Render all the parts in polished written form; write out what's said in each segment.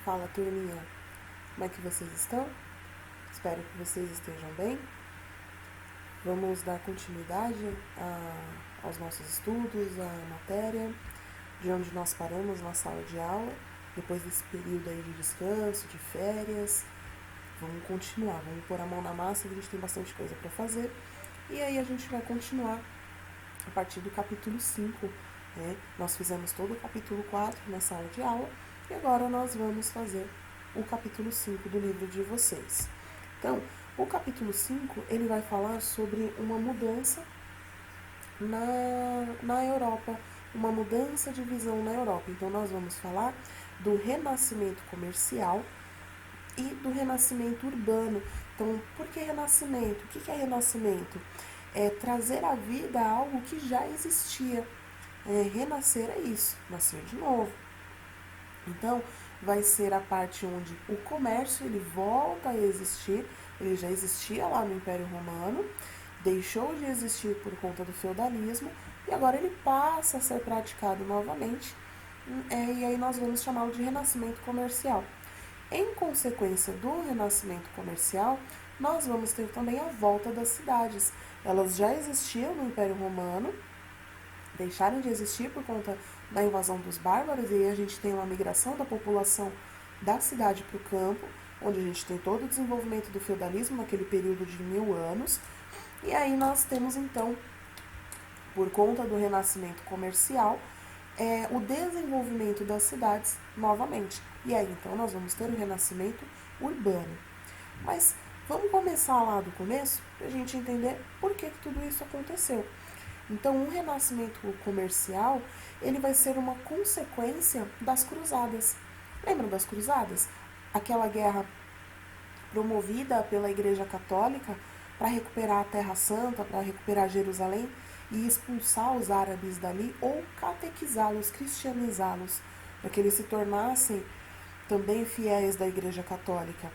Fala, turminha. Como é que vocês estão? Espero que vocês estejam bem. Vamos dar continuidade aos nossos estudos, à matéria, de onde nós paramos na sala de aula, depois desse período aí de descanso, de férias. Vamos continuar, vamos pôr a mão na massa, a gente tem bastante coisa para fazer. E aí a gente vai continuar a partir do capítulo 5. Né? Nós fizemos todo o capítulo 4 na sala de aula e agora nós vamos fazer o capítulo 5 do livro de vocês. Então, o capítulo 5, ele vai falar sobre uma mudança na Europa, uma mudança de visão na Europa. Então, nós vamos falar do renascimento comercial e do renascimento urbano. Então, por que renascimento? O que é renascimento? É trazer à vida algo que já existia. Renascer é isso, nascer de novo. Então, vai ser a parte onde o comércio ele volta a existir, ele já existia lá no Império Romano, deixou de existir por conta do feudalismo e agora ele passa a ser praticado novamente, e aí nós vamos chamá-lo de renascimento comercial. Em consequência do renascimento comercial, nós vamos ter também a volta das cidades. Elas já existiam no Império Romano, deixaram de existir por conta da invasão dos bárbaros, e aí a gente tem uma migração da população da cidade para o campo, onde a gente tem todo o desenvolvimento do feudalismo naquele período de 1000 anos, e aí nós temos então, por conta do renascimento comercial, o desenvolvimento das cidades novamente. E aí então nós vamos ter o renascimento urbano. Mas vamos começar lá do começo para a gente entender por que tudo isso aconteceu. Então, o renascimento comercial, ele vai ser uma consequência das cruzadas. Lembram das cruzadas? Aquela guerra promovida pela Igreja Católica para recuperar a Terra Santa, para recuperar Jerusalém e expulsar os árabes dali ou catequizá-los, cristianizá-los, para que eles se tornassem também fiéis da Igreja Católica.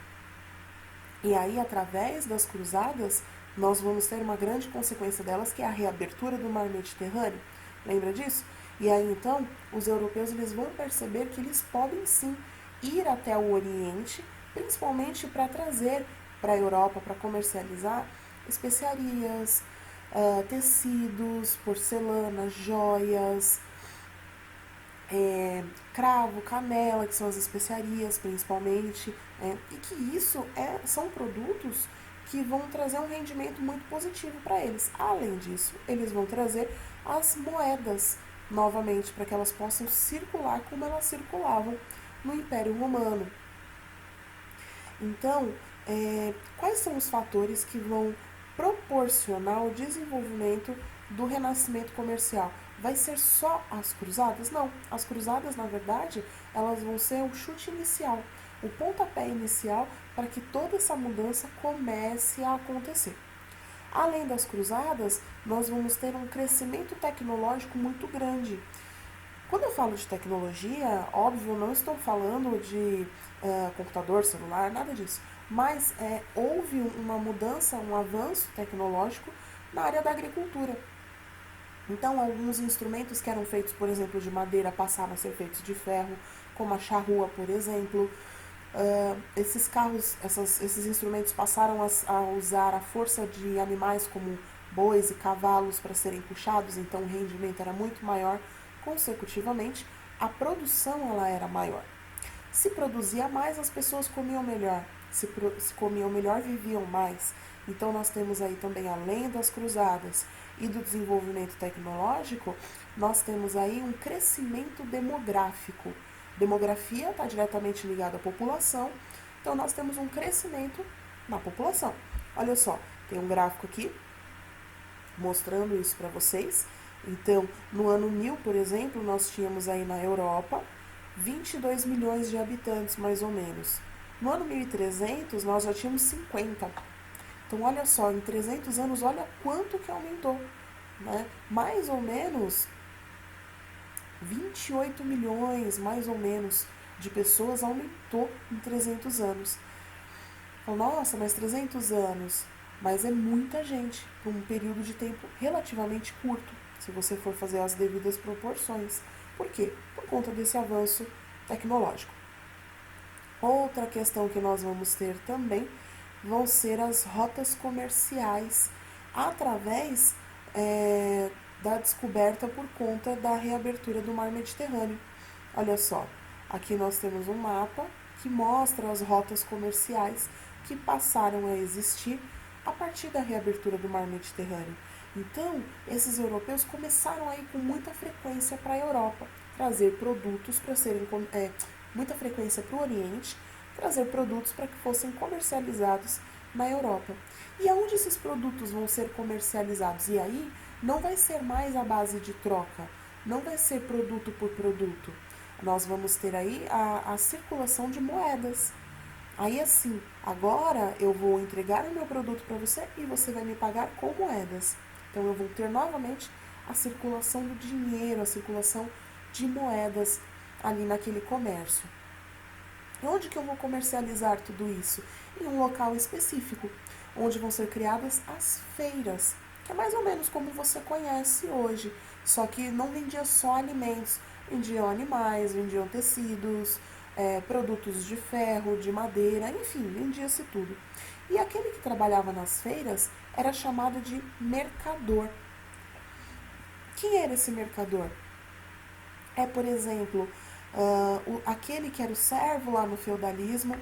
E aí, através das cruzadas, nós vamos ter uma grande consequência delas, que é a reabertura do mar Mediterrâneo. Lembra disso? E aí, então, os europeus eles vão perceber que eles podem, sim, ir até o Oriente, principalmente para trazer para a Europa, para comercializar especiarias, tecidos, porcelana, joias, cravo, canela, que são as especiarias principalmente, e que isso são produtos que vão trazer um rendimento muito positivo para eles. Além disso, eles vão trazer as moedas novamente para que elas possam circular como elas circulavam no Império Romano. Então, quais são os fatores que vão proporcionar o desenvolvimento do renascimento comercial? Vai ser só as cruzadas? Não. As cruzadas, na verdade, elas vão ser o chute inicial, o pontapé inicial para que toda essa mudança comece a acontecer. Além das cruzadas, nós vamos ter um crescimento tecnológico muito grande. Quando eu falo de tecnologia, óbvio, não estou falando de computador, celular, nada disso. Mas houve uma mudança, um avanço tecnológico na área da agricultura. Então, alguns instrumentos que eram feitos, por exemplo, de madeira passaram a ser feitos de ferro, como a charrua, por exemplo. Esses carros, esses instrumentos passaram a usar a força de animais como bois e cavalos para serem puxados, então o rendimento era muito maior. Consecutivamente, a produção ela era maior. Se produzia mais, as pessoas comiam melhor. Se comiam melhor, viviam mais. Então, nós temos aí também, além das cruzadas e do desenvolvimento tecnológico, nós temos aí um crescimento demográfico. Demografia está diretamente ligada à população, então nós temos um crescimento na população. Olha só, tem um gráfico aqui mostrando isso para vocês. Então, no ano 1000, por exemplo, nós tínhamos aí na Europa 22 milhões de habitantes, mais ou menos. No ano 1300, nós já tínhamos 50. Então, olha só, em 300 anos, olha quanto que aumentou. Né? Mais ou menos 28 milhões, mais ou menos, de pessoas aumentou em 300 anos. Então, nossa, mas 300 anos, mas é muita gente por um período de tempo relativamente curto, se você for fazer as devidas proporções. Por quê? Por conta desse avanço tecnológico. Outra questão que nós vamos ter também vão ser as rotas comerciais através da descoberta por conta da reabertura do mar Mediterrâneo. Olha só, aqui nós temos um mapa que mostra as rotas comerciais que passaram a existir a partir da reabertura do mar Mediterrâneo. Então, esses europeus começaram a ir com muita frequência para a Europa, trazer produtos para serem muita frequência para o Oriente, trazer produtos para que fossem comercializados na Europa. E aonde esses produtos vão ser comercializados? E aí não vai ser mais a base de troca, não vai ser produto por produto. Nós vamos ter aí a circulação de moedas. Aí assim, agora eu vou entregar o meu produto para você e você vai me pagar com moedas. Então eu vou ter novamente a circulação do dinheiro, a circulação de moedas ali naquele comércio. Onde que eu vou comercializar tudo isso? Em um local específico, onde vão ser criadas as feiras, que é mais ou menos como você conhece hoje, só que não vendia só alimentos, vendiam animais, vendiam tecidos, produtos de ferro, de madeira, enfim, vendia-se tudo. E aquele que trabalhava nas feiras era chamado de mercador. Quem era esse mercador? É, por exemplo, aquele que era o servo lá no feudalismo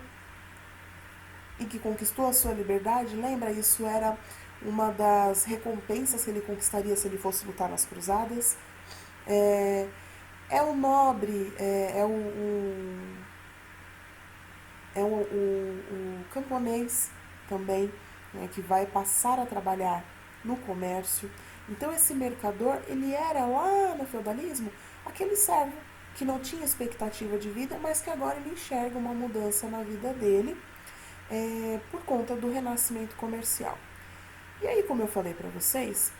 e que conquistou a sua liberdade, lembra? Isso era uma das recompensas que ele conquistaria se ele fosse lutar nas cruzadas. É o nobre, o camponês também, né, que vai passar a trabalhar no comércio. Então esse mercador, ele era lá no feudalismo aquele servo que não tinha expectativa de vida, mas que agora ele enxerga uma mudança na vida dele por conta do renascimento comercial. E aí, como eu falei para vocês,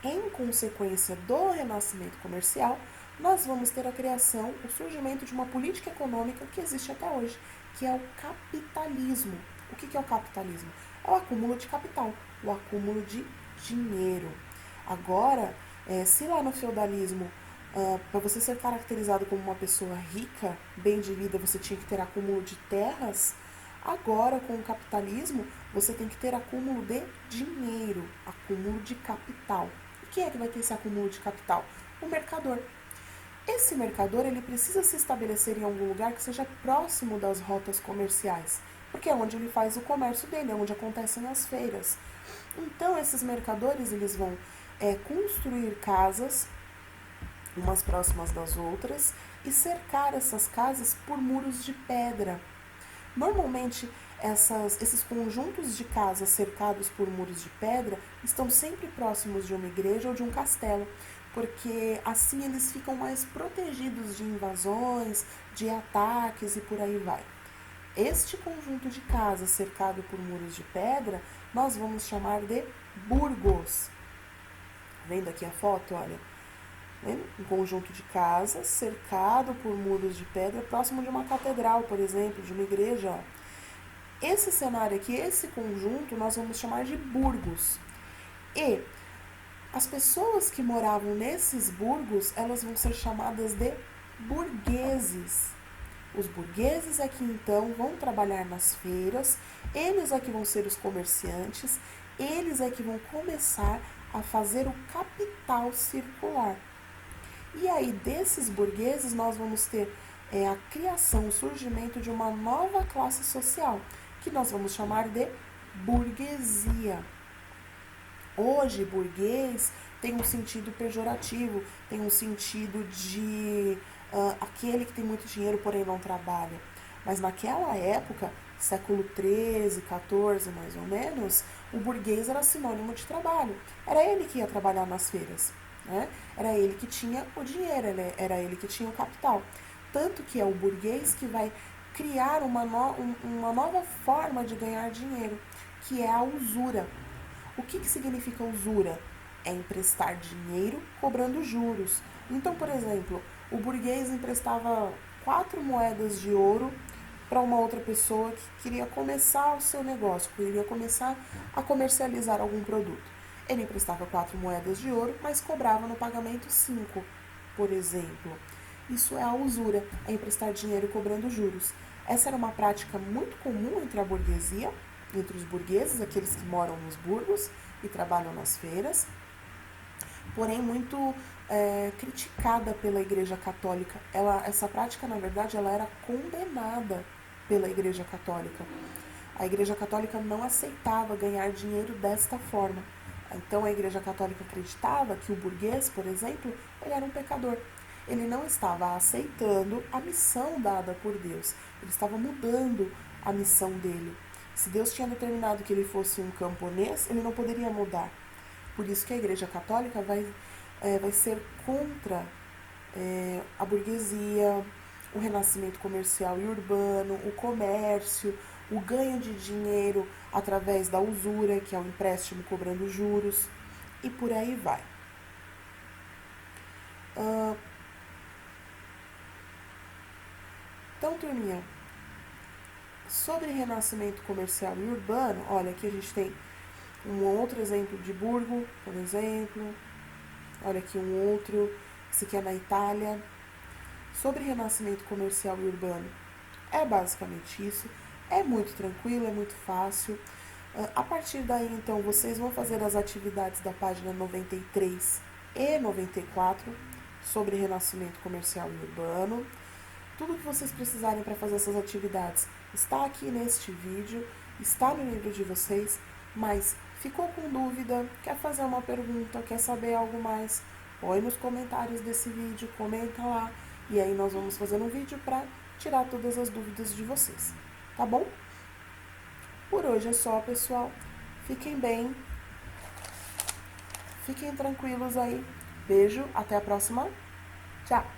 em consequência do renascimento comercial, nós vamos ter a criação, o surgimento de uma política econômica que existe até hoje, que é o capitalismo. O que é o capitalismo? É o acúmulo de capital, o acúmulo de dinheiro. Agora, se lá no feudalismo, para você ser caracterizado como uma pessoa rica, bem de vida, você tinha que ter acúmulo de terras, agora com o capitalismo, você tem que ter acúmulo de dinheiro, acúmulo de capital. E quem é que vai ter esse acúmulo de capital? O mercador. Esse mercador, ele precisa se estabelecer em algum lugar que seja próximo das rotas comerciais, porque é onde ele faz o comércio dele, é onde acontecem as feiras. Então, esses mercadores, eles vão construir casas, umas próximas das outras, e cercar essas casas por muros de pedra. Normalmente, esses conjuntos de casas cercados por muros de pedra estão sempre próximos de uma igreja ou de um castelo, porque assim eles ficam mais protegidos de invasões, de ataques e por aí vai. Este conjunto de casas cercado por muros de pedra, nós vamos chamar de burgos. Vendo aqui a foto, olha. Um conjunto de casas cercado por muros de pedra próximo de uma catedral, por exemplo, de uma igreja. Esse cenário aqui, esse conjunto, nós vamos chamar de burgos. E as pessoas que moravam nesses burgos, elas vão ser chamadas de burgueses. Os burgueses aqui então vão trabalhar nas feiras, eles aqui vão ser os comerciantes, eles aqui vão começar a fazer o capital circular. E aí, desses burgueses, nós vamos ter a criação, o surgimento de uma nova classe social, que nós vamos chamar de burguesia. Hoje, burguês tem um sentido pejorativo, tem um sentido de aquele que tem muito dinheiro, porém não trabalha. Mas naquela época, século XIII, XIV mais ou menos, o burguês era sinônimo de trabalho. Era ele que ia trabalhar nas feiras. Né? Era ele que tinha o dinheiro, era ele que tinha o capital. Tanto que é o burguês que vai criar uma nova forma de ganhar dinheiro, que é a usura. O que significa usura? É emprestar dinheiro cobrando juros. Então, por exemplo, o burguês emprestava 4 moedas de ouro para uma outra pessoa que queria começar o seu negócio, queria começar a comercializar algum produto. Ele emprestava 4 moedas de ouro, mas cobrava no pagamento 5, por exemplo. Isso é a usura, é emprestar dinheiro cobrando juros. Essa era uma prática muito comum entre a burguesia, entre os burgueses, aqueles que moram nos burgos e trabalham nas feiras, porém muito criticada pela Igreja Católica. Essa prática, na verdade, ela era condenada pela Igreja Católica. A Igreja Católica não aceitava ganhar dinheiro desta forma. Então a Igreja Católica acreditava que o burguês, por exemplo, ele era um pecador. Ele não estava aceitando a missão dada por Deus. Ele estava mudando a missão dele. Se Deus tinha determinado que ele fosse um camponês, ele não poderia mudar. Por isso que a Igreja Católica vai ser contra a burguesia, o renascimento comercial e urbano, o comércio, o ganho de dinheiro através da usura, que é o empréstimo cobrando juros, e por aí vai. Então, turminha, sobre renascimento comercial e urbano, olha, aqui a gente tem um outro exemplo de Burgo, por exemplo. Olha aqui um outro, esse aqui é na Itália. Sobre renascimento comercial e urbano, é basicamente isso. É muito tranquilo, é muito fácil. A partir daí, então, vocês vão fazer as atividades da página 93 e 94 sobre renascimento comercial e urbano. Tudo que vocês precisarem para fazer essas atividades está aqui neste vídeo, está no livro de vocês, mas ficou com dúvida, quer fazer uma pergunta, quer saber algo mais, põe nos comentários desse vídeo, comenta lá, e aí nós vamos fazer um vídeo para tirar todas as dúvidas de vocês, tá bom? Por hoje é só, pessoal. Fiquem bem, fiquem tranquilos aí. Beijo, até a próxima. Tchau!